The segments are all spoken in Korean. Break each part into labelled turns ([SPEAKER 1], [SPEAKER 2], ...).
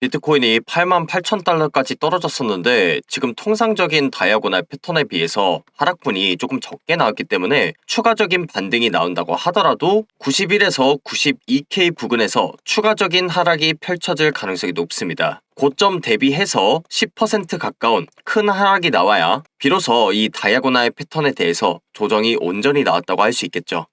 [SPEAKER 1] 비트코인이 88,000달러까지 떨어졌었는데 지금 통상적인 다이아고날 패턴에 비해서 하락분이 조금 적게 나왔기 때문에 추가적인 반등이 나온다고 하더라도 91에서 92K 부근에서 추가적인 하락이 펼쳐질 가능성이 높습니다. 고점 대비해서 10% 가까운 큰 하락이 나와야 비로소 이 다이아고날 패턴에 대해서 조정이 온전히 나왔다고 할 수 있겠죠.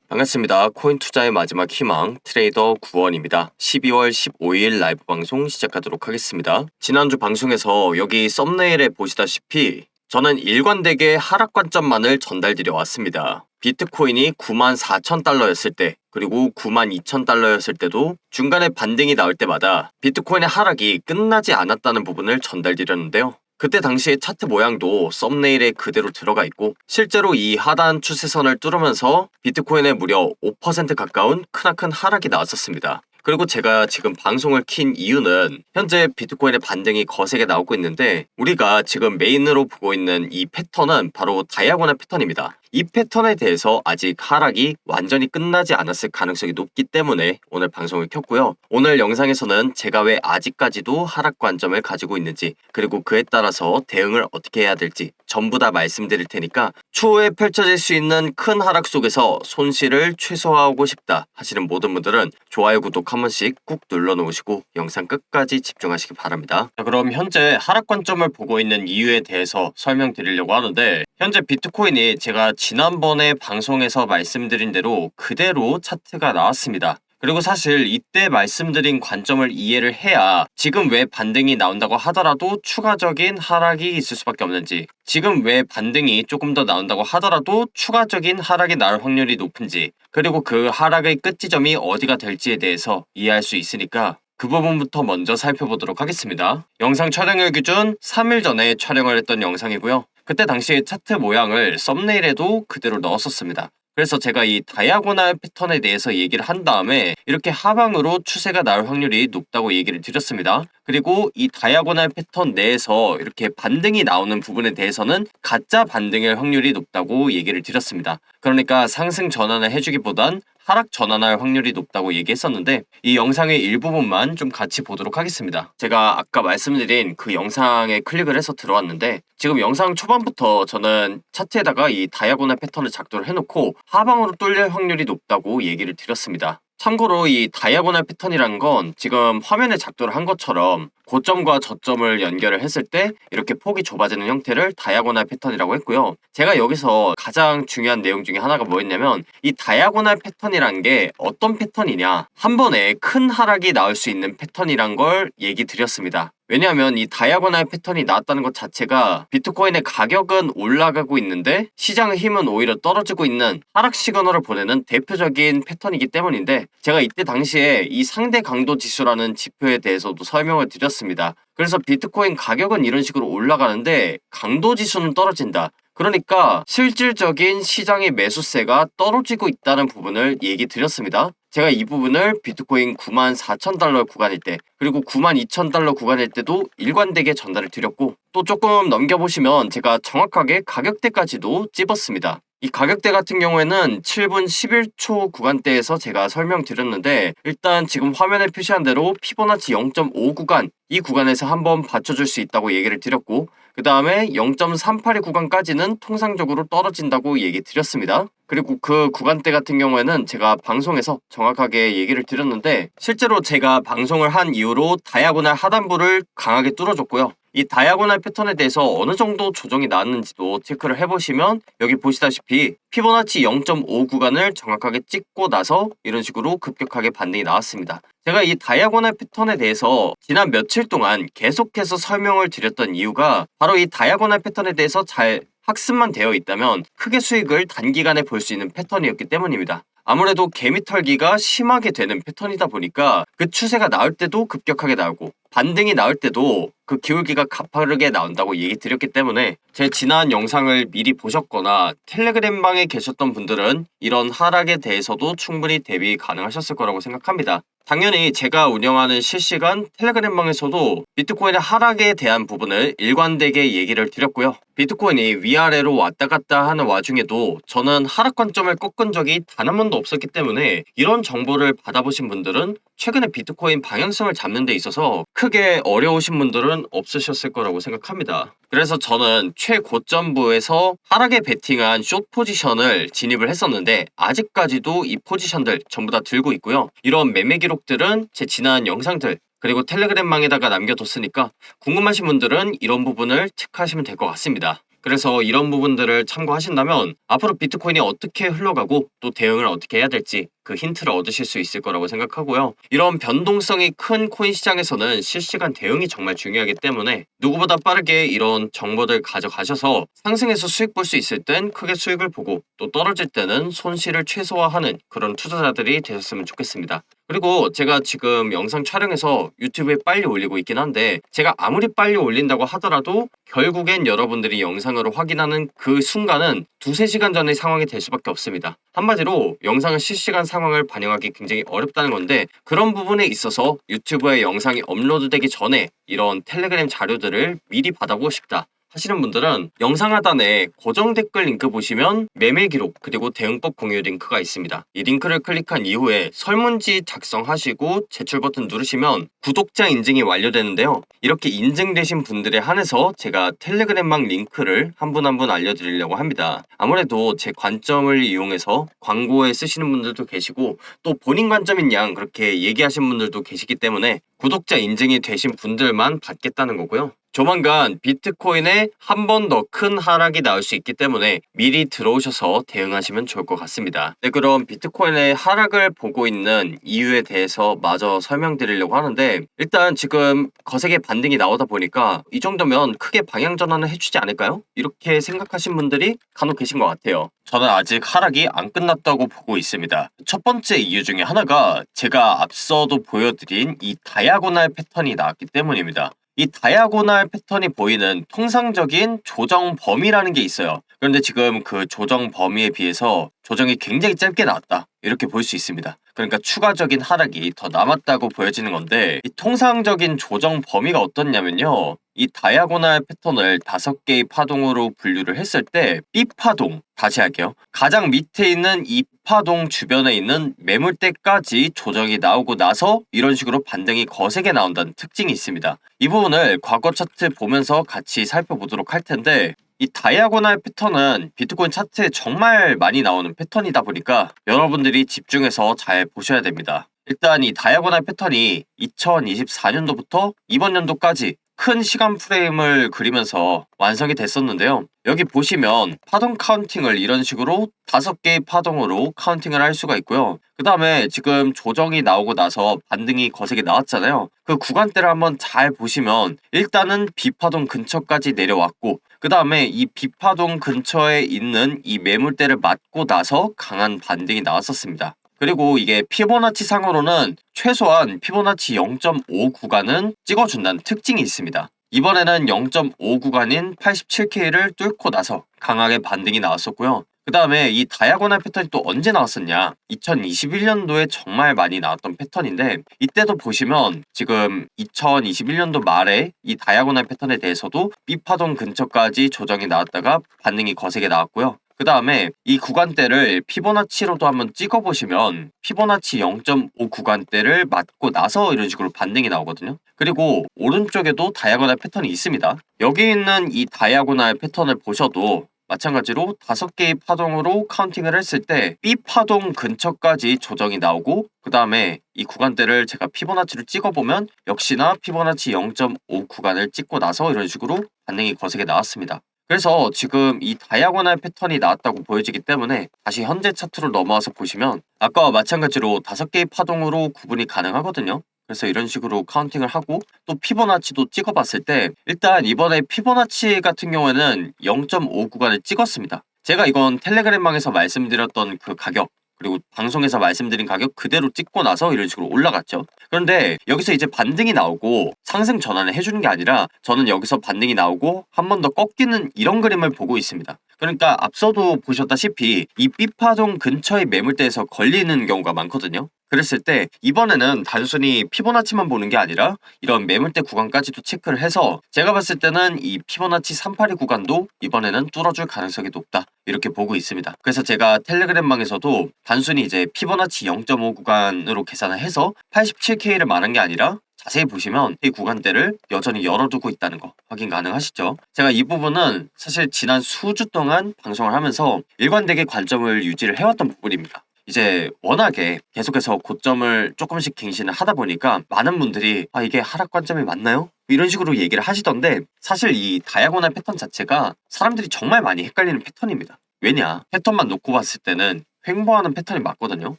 [SPEAKER 1] 반갑습니다. 코인 투자의 마지막 희망 트레이더 구원입니다. 12월 15일 라이브 방송 시작하도록 하겠습니다. 지난주 방송에서 여기 썸네일에 보시다시피 저는 일관되게 하락 관점만을 전달드려 왔습니다. 비트코인이 94,000달러였을 때 그리고 92,000달러였을 때도 중간에 반등이 나올 때마다 비트코인의 하락이 끝나지 않았다는 부분을 전달드렸는데요. 그때 당시의 차트 모양도 썸네일에 그대로 들어가 있고 실제로 이 하단 추세선을 뚫으면서 비트코인에 무려 5% 가까운 크나큰 하락이 나왔었습니다. 그리고 제가 지금 방송을 킨 이유는 현재 비트코인의 반등이 거세게 나오고 있는데 우리가 지금 메인으로 보고 있는 이 패턴은 바로 다이아고날 패턴입니다. 이 패턴에 대해서 아직 하락이 완전히 끝나지 않았을 가능성이 높기 때문에 오늘 방송을 켰고요. 오늘 영상에서는 제가 왜 아직까지도 하락 관점을 가지고 있는지 그리고 그에 따라서 대응을 어떻게 해야 될지 전부 다 말씀드릴 테니까 추후에 펼쳐질 수 있는 큰 하락 속에서 손실을 최소화하고 싶다 하시는 모든 분들은 좋아요 구독 한 번씩 꾹 눌러 놓으시고 영상 끝까지 집중하시기 바랍니다. 자, 그럼 현재 하락 관점을 보고 있는 이유에 대해서 설명드리려고 하는데 현재 비트코인이 제가 지난번에 방송에서 말씀드린 대로 그대로 차트가 나왔습니다. 그리고 사실 이때 말씀드린 관점을 이해를 해야 지금 왜 반등이 나온다고 하더라도 추가적인 하락이 있을 수밖에 없는지, 지금 왜 반등이 조금 더 나온다고 하더라도 추가적인 하락이 나올 확률이 높은지, 그리고 그 하락의 끝지점이 어디가 될지에 대해서 이해할 수 있으니까 그 부분부터 먼저 살펴보도록 하겠습니다. 영상 촬영일 기준 3일 전에 촬영을 했던 영상이고요. 그때 당시의 차트 모양을 썸네일에도 그대로 넣었었습니다. 그래서 제가 이 다이아고날 패턴에 대해서 얘기를 한 다음에 이렇게 하방으로 추세가 나올 확률이 높다고 얘기를 드렸습니다. 그리고 이 다이아고날 패턴 내에서 이렇게 반등이 나오는 부분에 대해서는 가짜 반등일 확률이 높다고 얘기를 드렸습니다. 그러니까 상승 전환을 해주기보단 하락 전환할 확률이 높다고 얘기했었는데 이 영상의 일부분만 좀 같이 보도록 하겠습니다. 제가 아까 말씀드린 그 영상에 클릭을 해서 들어왔는데 지금 영상 초반부터 저는 차트에다가 이 다이아고날 패턴을 작도를 해놓고 하방으로 뚫릴 확률이 높다고 얘기를 드렸습니다. 참고로 이 다이아고날 패턴이란 건 지금 화면에 작도를 한 것처럼 고점과 저점을 연결을 했을 때 이렇게 폭이 좁아지는 형태를 다이아고날 패턴이라고 했고요. 제가 여기서 가장 중요한 내용 중에 하나가 뭐였냐면 이 다이아고날 패턴이란 게 어떤 패턴이냐, 한 번에 큰 하락이 나올 수 있는 패턴이란 걸 얘기 드렸습니다. 왜냐하면 이 다이아고날 패턴이 나왔다는 것 자체가 비트코인의 가격은 올라가고 있는데 시장의 힘은 오히려 떨어지고 있는 하락 시그널을 보내는 대표적인 패턴이기 때문인데 제가 이때 당시에 이 상대 강도 지수라는 지표에 대해서도 설명을 드렸습니다. 그래서 비트코인 가격은 이런 식으로 올라가는데 강도 지수는 떨어진다. 그러니까 실질적인 시장의 매수세가 떨어지고 있다는 부분을 얘기 드렸습니다. 제가 이 부분을 비트코인 94,000달러 구간일 때 그리고 92,000달러 구간일 때도 일관되게 전달을 드렸고 또 조금 넘겨보시면 제가 정확하게 가격대까지도 찝었습니다. 이 가격대 같은 경우에는 7분 11초 구간대에서 제가 설명드렸는데 일단 지금 화면에 표시한 대로 피보나치 0.5 구간 이 구간에서 한번 받쳐줄 수 있다고 얘기를 드렸고 그 다음에 0.382 구간까지는 통상적으로 떨어진다고 얘기 드렸습니다. 그리고 그 구간대 같은 경우에는 제가 방송에서 정확하게 얘기를 드렸는데 실제로 제가 방송을 한 이후로 다이아고날 하단부를 강하게 뚫어줬고요. 이 다이아고날 패턴에 대해서 어느 정도 조정이 나왔는지도 체크를 해보시면 여기 보시다시피 피보나치 0.5 구간을 정확하게 찍고 나서 이런 식으로 급격하게 반등이 나왔습니다. 제가 이 다이아고날 패턴에 대해서 지난 며칠 동안 계속해서 설명을 드렸던 이유가 바로 이 다이아고날 패턴에 대해서 잘 학습만 되어 있다면 크게 수익을 단기간에 볼 수 있는 패턴이었기 때문입니다. 아무래도 개미털기가 심하게 되는 패턴이다 보니까 그 추세가 나올 때도 급격하게 나오고 반등이 나올 때도 그 기울기가 가파르게 나온다고 얘기 드렸기 때문에 제 지난 영상을 미리 보셨거나 텔레그램방에 계셨던 분들은 이런 하락에 대해서도 충분히 대비 가능하셨을 거라고 생각합니다. 당연히 제가 운영하는 실시간 텔레그램방에서도 비트코인의 하락에 대한 부분을 일관되게 얘기를 드렸고요. 비트코인이 위아래로 왔다 갔다 하는 와중에도 저는 하락 관점을 꺾은 적이 단 한 번도 없었기 때문에 이런 정보를 받아보신 분들은 최근에 비트코인 방향성을 잡는 데 있어서 크게 어려우신 분들은 없으셨을 거라고 생각합니다. 그래서 저는 최고점부에서 하락에 베팅한 숏 포지션을 진입을 했었는데 아직까지도 이 포지션들 전부 다 들고 있고요. 이런 매매 기록들은 제 지난 영상들 그리고 텔레그램망에다가 남겨뒀으니까 궁금하신 분들은 이런 부분을 체크하시면 될 것 같습니다. 그래서 이런 부분들을 참고하신다면 앞으로 비트코인이 어떻게 흘러가고 또 대응을 어떻게 해야 될지 그 힌트를 얻으실 수 있을 거라고 생각하고요. 이런 변동성이 큰 코인 시장에서는 실시간 대응이 정말 중요하기 때문에 누구보다 빠르게 이런 정보들 가져가셔서 상승해서 수익 볼 수 있을 땐 크게 수익을 보고 또 떨어질 때는 손실을 최소화하는 그런 투자자들이 되셨으면 좋겠습니다. 그리고 제가 지금 영상 촬영해서 유튜브에 빨리 올리고 있긴 한데 제가 아무리 빨리 올린다고 하더라도 결국엔 여러분들이 영상으로 확인하는 그 순간은 2~3시간 전의 상황이 될 수밖에 없습니다. 한마디로 영상은 실시간 상황을 반영하기 굉장히 어렵다는 건데 그런 부분에 있어서 유튜브에 영상이 업로드되기 전에 이런 텔레그램 자료들을 미리 받아보고 싶다 하시는 분들은 영상 하단에 고정 댓글 링크 보시면 매매 기록 그리고 대응법 공유 링크가 있습니다. 이 링크를 클릭한 이후에 설문지 작성하시고 제출 버튼 누르시면 구독자 인증이 완료되는데요. 이렇게 인증되신 분들에 한해서 제가 텔레그램방 링크를 한 분 한 분 알려드리려고 합니다. 아무래도 제 관점을 이용해서 광고에 쓰시는 분들도 계시고 또 본인 관점인 양 그렇게 얘기하신 분들도 계시기 때문에 구독자 인증이 되신 분들만 받겠다는 거고요. 조만간 비트코인에 한 번 더 큰 하락이 나올 수 있기 때문에 미리 들어오셔서 대응하시면 좋을 것 같습니다. 네, 그럼 비트코인의 하락을 보고 있는 이유에 대해서 마저 설명드리려고 하는데 일단 지금 거세게 반등이 나오다 보니까 이 정도면 크게 방향 전환을 해주지 않을까요? 이렇게 생각하신 분들이 간혹 계신 것 같아요. 저는 아직 하락이 안 끝났다고 보고 있습니다. 첫 번째 이유 중에 하나가 제가 앞서도 보여드린 이 다이아고날 패턴이 나왔기 때문입니다. 이 다이아고날 패턴이 보이는 통상적인 조정 범위라는 게 있어요. 그런데 지금 그 조정 범위에 비해서 조정이 굉장히 짧게 나왔다 이렇게 볼 수 있습니다. 그러니까 추가적인 하락이 더 남았다고 보여지는 건데 이 통상적인 조정 범위가 어떻냐면요. 이 다이아고날 패턴을 5개의 파동으로 분류를 했을 때 B파동, 다시 할게요. 가장 밑에 있는 이 파동 주변에 있는 매물대까지 조정이 나오고 나서 이런 식으로 반등이 거세게 나온다는 특징이 있습니다. 이 부분을 과거 차트 보면서 같이 살펴보도록 할 텐데 이 다이아고날 패턴은 비트코인 차트에 정말 많이 나오는 패턴이다 보니까 여러분들이 집중해서 잘 보셔야 됩니다. 일단 이 다이아고날 패턴이 2024년도부터 이번 연도까지 큰 시간 프레임을 그리면서 완성이 됐었는데요. 여기 보시면 파동 카운팅을 이런 식으로 5개의 파동으로 카운팅을 할 수가 있고요. 그 다음에 지금 조정이 나오고 나서 반등이 거세게 나왔잖아요. 그 구간대를 한번 잘 보시면 일단은 B파동 근처까지 내려왔고 그 다음에 이 B파동 근처에 있는 이 매물대를 맞고 나서 강한 반등이 나왔었습니다. 그리고 이게 피보나치 상으로는 최소한 피보나치 0.5 구간은 찍어준다는 특징이 있습니다. 이번에는 0.5 구간인 87K를 뚫고 나서 강하게 반등이 나왔었고요. 그 다음에 이 다이아고날 패턴이 또 언제 나왔었냐? 2021년도에 정말 많이 나왔던 패턴인데 이때도 보시면 지금 2021년도 말에 이 다이아고날 패턴에 대해서도 B파동 근처까지 조정이 나왔다가 반등이 거세게 나왔고요. 그 다음에 이 구간대를 피보나치로도 한번 찍어보시면 피보나치 0.5 구간대를 맞고 나서 이런 식으로 반등이 나오거든요. 그리고 오른쪽에도 다이아고날 패턴이 있습니다. 여기 있는 이 다이아고날 패턴을 보셔도 마찬가지로 5개의 파동으로 카운팅을 했을 때 B파동 근처까지 조정이 나오고 그 다음에 이 구간대를 제가 피보나치를 찍어보면 역시나 피보나치 0.5 구간을 찍고 나서 이런 식으로 반등이 거세게 나왔습니다. 그래서 지금 이 다이아고날 패턴이 나왔다고 보여지기 때문에 다시 현재 차트로 넘어와서 보시면 아까와 마찬가지로 5개의 파동으로 구분이 가능하거든요. 그래서 이런 식으로 카운팅을 하고 또 피보나치도 찍어봤을 때 일단 이번에 피보나치 같은 경우에는 0.5 구간을 찍었습니다. 제가 이건 텔레그램방에서 말씀드렸던 그 가격 그리고 방송에서 말씀드린 가격 그대로 찍고 나서 이런 식으로 올라갔죠. 그런데 여기서 이제 반등이 나오고 상승 전환을 해주는 게 아니라 저는 여기서 반등이 나오고 한 번 더 꺾이는 이런 그림을 보고 있습니다. 그러니까 앞서도 보셨다시피 이 B파동 근처의 매물대에서 걸리는 경우가 많거든요. 그랬을 때 이번에는 단순히 피보나치만 보는 게 아니라 이런 매물대 구간까지도 체크를 해서 제가 봤을 때는 이 피보나치 382 구간도 이번에는 뚫어줄 가능성이 높다 이렇게 보고 있습니다. 그래서 제가 텔레그램방에서도 단순히 이제 피보나치 0.5 구간으로 계산을 해서 87K를 말한 게 아니라 자세히 보시면 이 구간대를 여전히 열어두고 있다는 거 확인 가능하시죠? 제가 이 부분은 사실 지난 수주 동안 방송을 하면서 일관되게 관점을 유지를 해왔던 부분입니다. 이제 워낙에 계속해서 고점을 조금씩 갱신을 하다 보니까 많은 분들이 이게 하락 관점이 맞나요? 이런 식으로 얘기를 하시던데 사실 이 다이아고널 패턴 자체가 사람들이 정말 많이 헷갈리는 패턴입니다. 왜냐? 패턴만 놓고 봤을 때는 횡보하는 패턴이 맞거든요.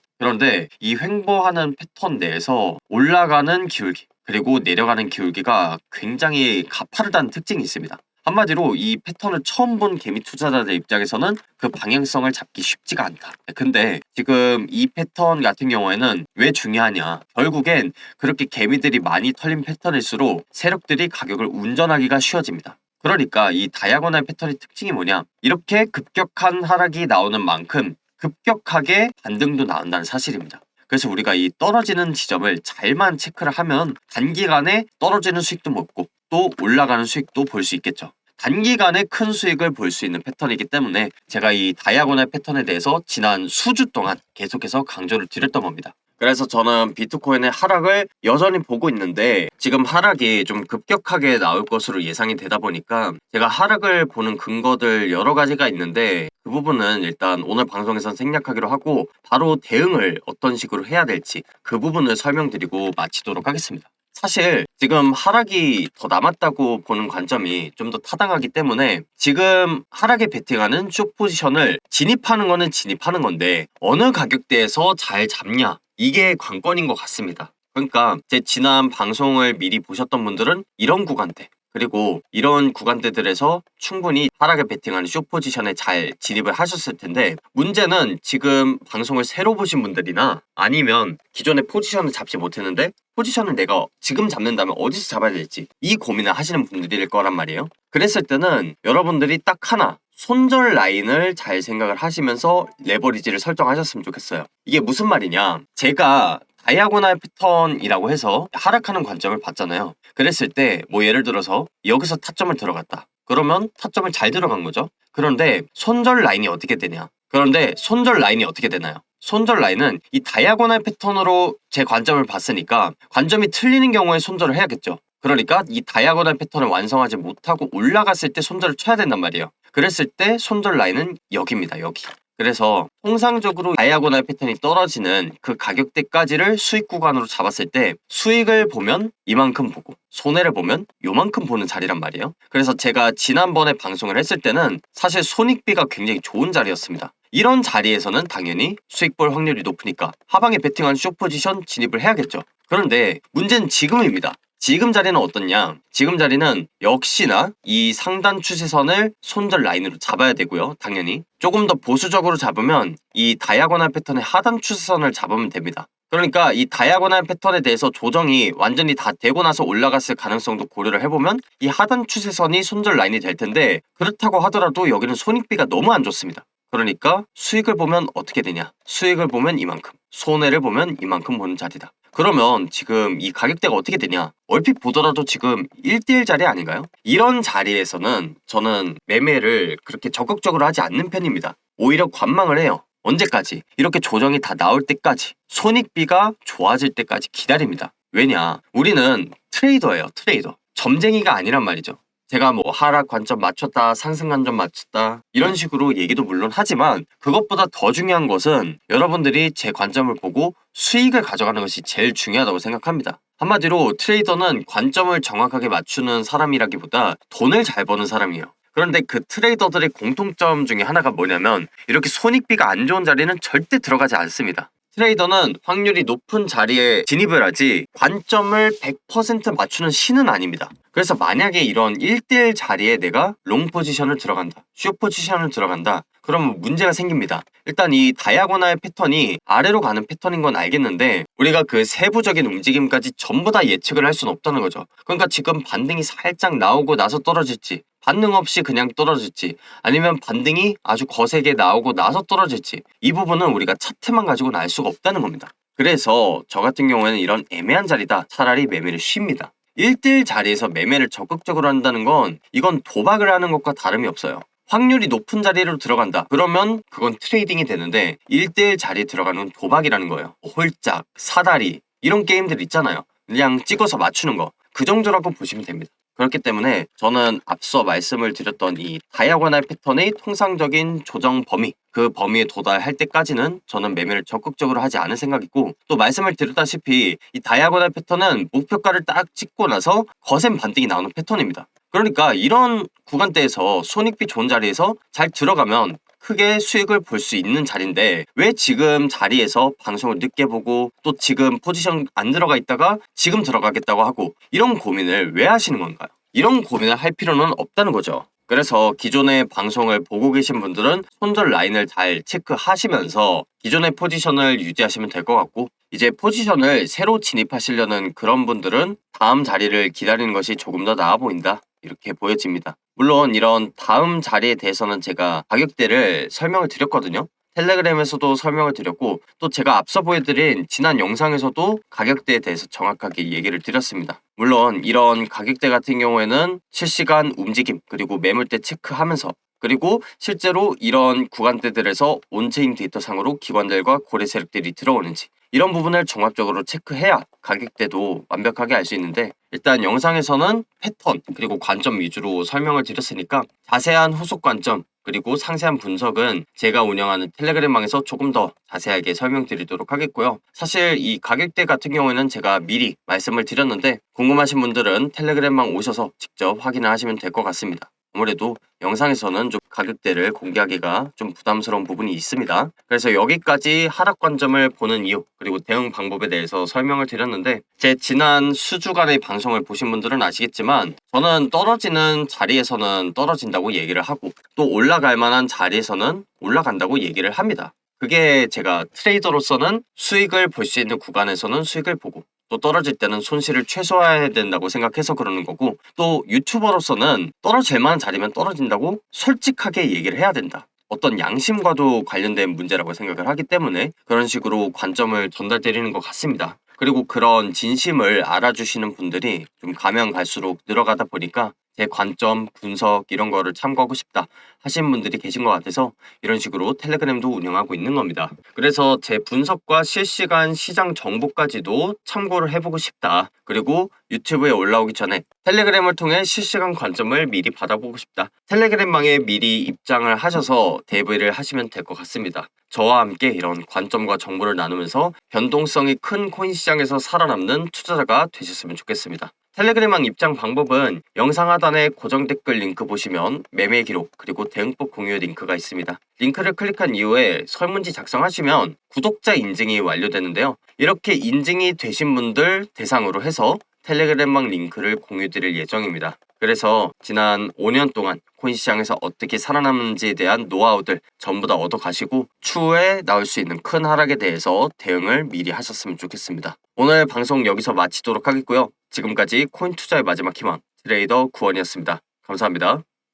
[SPEAKER 1] 그런데 이 횡보하는 패턴 내에서 올라가는 기울기 그리고 내려가는 기울기가 굉장히 가파르다는 특징이 있습니다. 한마디로 이 패턴을 처음 본 개미 투자자들 입장에서는 그 방향성을 잡기 쉽지가 않다. 근데 지금 이 패턴 같은 경우에는 왜 중요하냐? 결국엔 그렇게 개미들이 많이 털린 패턴일수록 세력들이 가격을 운전하기가 쉬워집니다. 그러니까 이 다이아고널 패턴의 특징이 뭐냐? 이렇게 급격한 하락이 나오는 만큼 급격하게 반등도 나온다는 사실입니다. 그래서 우리가 이 떨어지는 지점을 잘만 체크를 하면 단기간에 떨어지는 수익도 먹고 또 올라가는 수익도 볼 수 있겠죠. 단기간에 큰 수익을 볼 수 있는 패턴이기 때문에 제가 이 다이아고널 패턴에 대해서 지난 수주 동안 계속해서 강조를 드렸던 겁니다. 그래서 저는 비트코인의 하락을 여전히 보고 있는데 지금 하락이 좀 급격하게 나올 것으로 예상이 되다 보니까 제가 하락을 보는 근거들 여러 가지가 있는데 그 부분은 일단 오늘 방송에선 생략하기로 하고 바로 대응을 어떤 식으로 해야 될지 그 부분을 설명드리고 마치도록 하겠습니다. 사실 지금 하락이 더 남았다고 보는 관점이 좀 더 타당하기 때문에 지금 하락에 베팅하는 숏 포지션을 진입하는 거는 진입하는 건데 어느 가격대에서 잘 잡냐 이게 관건인 것 같습니다. 그러니까 제 지난 방송을 미리 보셨던 분들은 이런 구간대 그리고 이런 구간대들에서 충분히 하락에 베팅하는 숏 포지션에 잘 진입을 하셨을 텐데 문제는 지금 방송을 새로 보신 분들이나 아니면 기존에 포지션을 잡지 못했는데 포지션을 내가 지금 잡는다면 어디서 잡아야 될지 이 고민을 하시는 분들일 거란 말이에요. 그랬을 때는 여러분들이 딱 하나 손절 라인을 잘 생각을 하시면서 레버리지를 설정하셨으면 좋겠어요. 이게 무슨 말이냐? 제가 다이아고널 패턴이라고 해서 하락하는 관점을 봤잖아요. 그랬을 때 뭐 예를 들어서 여기서 타점을 들어갔다. 그러면 타점을 잘 들어간 거죠. 그런데 손절 라인이 어떻게 되냐? 그런데 손절 라인이 어떻게 되나요? 손절 라인은 이 다이아고널 패턴으로 제 관점을 봤으니까 관점이 틀리는 경우에 손절을 해야겠죠. 그러니까 이 다이아고널 패턴을 완성하지 못하고 올라갔을 때 손절을 쳐야 된단 말이에요. 그랬을 때 손절 라인은 여기입니다. 여기. 그래서 통상적으로 다이아고널 패턴이 떨어지는 그 가격대까지를 수익 구간으로 잡았을 때 수익을 보면 이만큼 보고 손해를 보면 요만큼 보는 자리란 말이에요. 그래서 제가 지난번에 방송을 했을 때는 사실 손익비가 굉장히 좋은 자리였습니다. 이런 자리에서는 당연히 수익 볼 확률이 높으니까 하방에 베팅한 숏 포지션 진입을 해야겠죠. 그런데 문제는 지금입니다. 지금 자리는 어떻냐? 지금 자리는 역시나 이 상단 추세선을 손절 라인으로 잡아야 되고요. 당연히 조금 더 보수적으로 잡으면 이 다이아고널 패턴의 하단 추세선을 잡으면 됩니다. 그러니까 이 다이아고널 패턴에 대해서 조정이 완전히 다 되고 나서 올라갔을 가능성도 고려를 해보면 이 하단 추세선이 손절 라인이 될 텐데 그렇다고 하더라도 여기는 손익비가 너무 안 좋습니다. 그러니까 수익을 보면 어떻게 되냐? 수익을 보면 이만큼, 손해를 보면 이만큼 보는 자리다. 그러면 지금 이 가격대가 어떻게 되냐? 얼핏 보더라도 지금 1대1 자리 아닌가요? 이런 자리에서는 저는 매매를 그렇게 적극적으로 하지 않는 편입니다. 오히려 관망을 해요. 언제까지? 이렇게 조정이 다 나올 때까지, 손익비가 좋아질 때까지 기다립니다. 왜냐? 우리는 트레이더예요. 트레이더. 점쟁이가 아니란 말이죠. 제가 뭐 하락 관점 맞췄다, 상승 관점 맞췄다 이런 식으로 얘기도 물론 하지만 그것보다 더 중요한 것은 여러분들이 제 관점을 보고 수익을 가져가는 것이 제일 중요하다고 생각합니다. 한마디로 트레이더는 관점을 정확하게 맞추는 사람이라기보다 돈을 잘 버는 사람이에요. 그런데 그 트레이더들의 공통점 중에 하나가 뭐냐면 이렇게 손익비가 안 좋은 자리는 절대 들어가지 않습니다. 트레이더는 확률이 높은 자리에 진입을 하지 관점을 100% 맞추는 신은 아닙니다. 그래서 만약에 이런 1대1 자리에 내가 롱 포지션을 들어간다, 숏 포지션을 들어간다, 그러면 문제가 생깁니다. 일단 이 다이아고날 패턴이 아래로 가는 패턴인 건 알겠는데 우리가 그 세부적인 움직임까지 전부 다 예측을 할 수는 없다는 거죠. 그러니까 지금 반등이 살짝 나오고 나서 떨어질지, 반등 없이 그냥 떨어질지, 아니면 반등이 아주 거세게 나오고 나서 떨어질지, 이 부분은 우리가 차트만 가지고는 알 수가 없다는 겁니다. 그래서 저 같은 경우에는 이런 애매한 자리다 차라리 매매를 쉽니다. 1대1 자리에서 매매를 적극적으로 한다는 건 이건 도박을 하는 것과 다름이 없어요. 확률이 높은 자리로 들어간다. 그러면 그건 트레이딩이 되는데 1대1 자리에 들어가는 건 도박이라는 거예요. 홀짝, 사다리 이런 게임들 있잖아요. 그냥 찍어서 맞추는 거. 그 정도라고 보시면 됩니다. 그렇기 때문에 저는 앞서 말씀을 드렸던 이 다이아고날 패턴의 통상적인 조정 범위, 그 범위에 도달할 때까지는 저는 매매를 적극적으로 하지 않을 생각이고, 또 말씀을 드렸다시피 이 다이아고날 패턴은 목표가를 딱 찍고 나서 거센 반등이 나오는 패턴입니다. 그러니까 이런 구간대에서 손익비 좋은 자리에서 잘 들어가면 크게 수익을 볼 수 있는 자리인데 왜 지금 자리에서 방송을 늦게 보고 또 지금 포지션 안 들어가 있다가 지금 들어가겠다고 하고 이런 고민을 왜 하시는 건가요? 이런 고민을 할 필요는 없다는 거죠. 그래서 기존의 방송을 보고 계신 분들은 손절 라인을 잘 체크하시면서 기존의 포지션을 유지하시면 될 것 같고, 이제 포지션을 새로 진입하시려는 그런 분들은 다음 자리를 기다리는 것이 조금 더 나아 보인다, 이렇게 보여집니다. 물론 이런 다음 자리에 대해서는 제가 가격대를 설명을 드렸거든요. 텔레그램에서도 설명을 드렸고 또 제가 앞서 보여드린 지난 영상에서도 가격대에 대해서 정확하게 얘기를 드렸습니다. 물론 이런 가격대 같은 경우에는 실시간 움직임 그리고 매물대 체크하면서, 그리고 실제로 이런 구간대들에서 온체인 데이터 상으로 기관들과 거래 세력들이 들어오는지 이런 부분을 종합적으로 체크해야 가격대도 완벽하게 알 수 있는데, 일단 영상에서는 패턴 그리고 관점 위주로 설명을 드렸으니까 자세한 후속 관점 그리고 상세한 분석은 제가 운영하는 텔레그램방에서 조금 더 자세하게 설명드리도록 하겠고요. 사실 이 가격대 같은 경우에는 제가 미리 말씀을 드렸는데 궁금하신 분들은 텔레그램방 오셔서 직접 확인을 하시면 될 것 같습니다. 아무래도 영상에서는 좀 가격대를 공개하기가 좀 부담스러운 부분이 있습니다. 그래서 여기까지 하락 관점을 보는 이유 그리고 대응 방법에 대해서 설명을 드렸는데, 제 지난 수주간의 방송을 보신 분들은 아시겠지만 저는 떨어지는 자리에서는 떨어진다고 얘기를 하고 또 올라갈 만한 자리에서는 올라간다고 얘기를 합니다. 그게 제가 트레이더로서는 수익을 볼 수 있는 구간에서는 수익을 보고 또 떨어질 때는 손실을 최소화해야 된다고 생각해서 그러는 거고, 또 유튜버로서는 떨어질 만한 자리면 떨어진다고 솔직하게 얘기를 해야 된다. 어떤 양심과도 관련된 문제라고 생각을 하기 때문에 그런 식으로 관점을 전달드리는 것 같습니다. 그리고 그런 진심을 알아주시는 분들이 좀 가면 갈수록 늘어가다 보니까 제 관점, 분석 이런 거를 참고하고 싶다 하신 분들이 계신 것 같아서 이런 식으로 텔레그램도 운영하고 있는 겁니다. 그래서 제 분석과 실시간 시장 정보까지도 참고를 해보고 싶다. 그리고 유튜브에 올라오기 전에 텔레그램을 통해 실시간 관점을 미리 받아보고 싶다. 텔레그램방에 미리 입장을 하셔서 대비를 하시면 될 것 같습니다. 저와 함께 이런 관점과 정보를 나누면서 변동성이 큰 코인 시장에서 살아남는 투자자가 되셨으면 좋겠습니다. 텔레그램방 입장 방법은 영상 하단에 고정 댓글 링크 보시면 매매 기록 그리고 대응법 공유 링크가 있습니다. 링크를 클릭한 이후에 설문지 작성하시면 구독자 인증이 완료되는데요. 이렇게 인증이 되신 분들 대상으로 해서 텔레그램방 링크를 공유드릴 예정입니다. 그래서 지난 5년 동안 코인 시장에서 어떻게 살아남는지에 대한 노하우들 전부 다 얻어가시고 추후에 나올 수 있는 큰 하락에 대해서 대응을 미리 하셨으면 좋겠습니다. 오늘 방송 여기서 마치도록 하겠고요. 지금까지 코인 투자의 마지막 희망 트레이더 구원이었습니다. 감사합니다.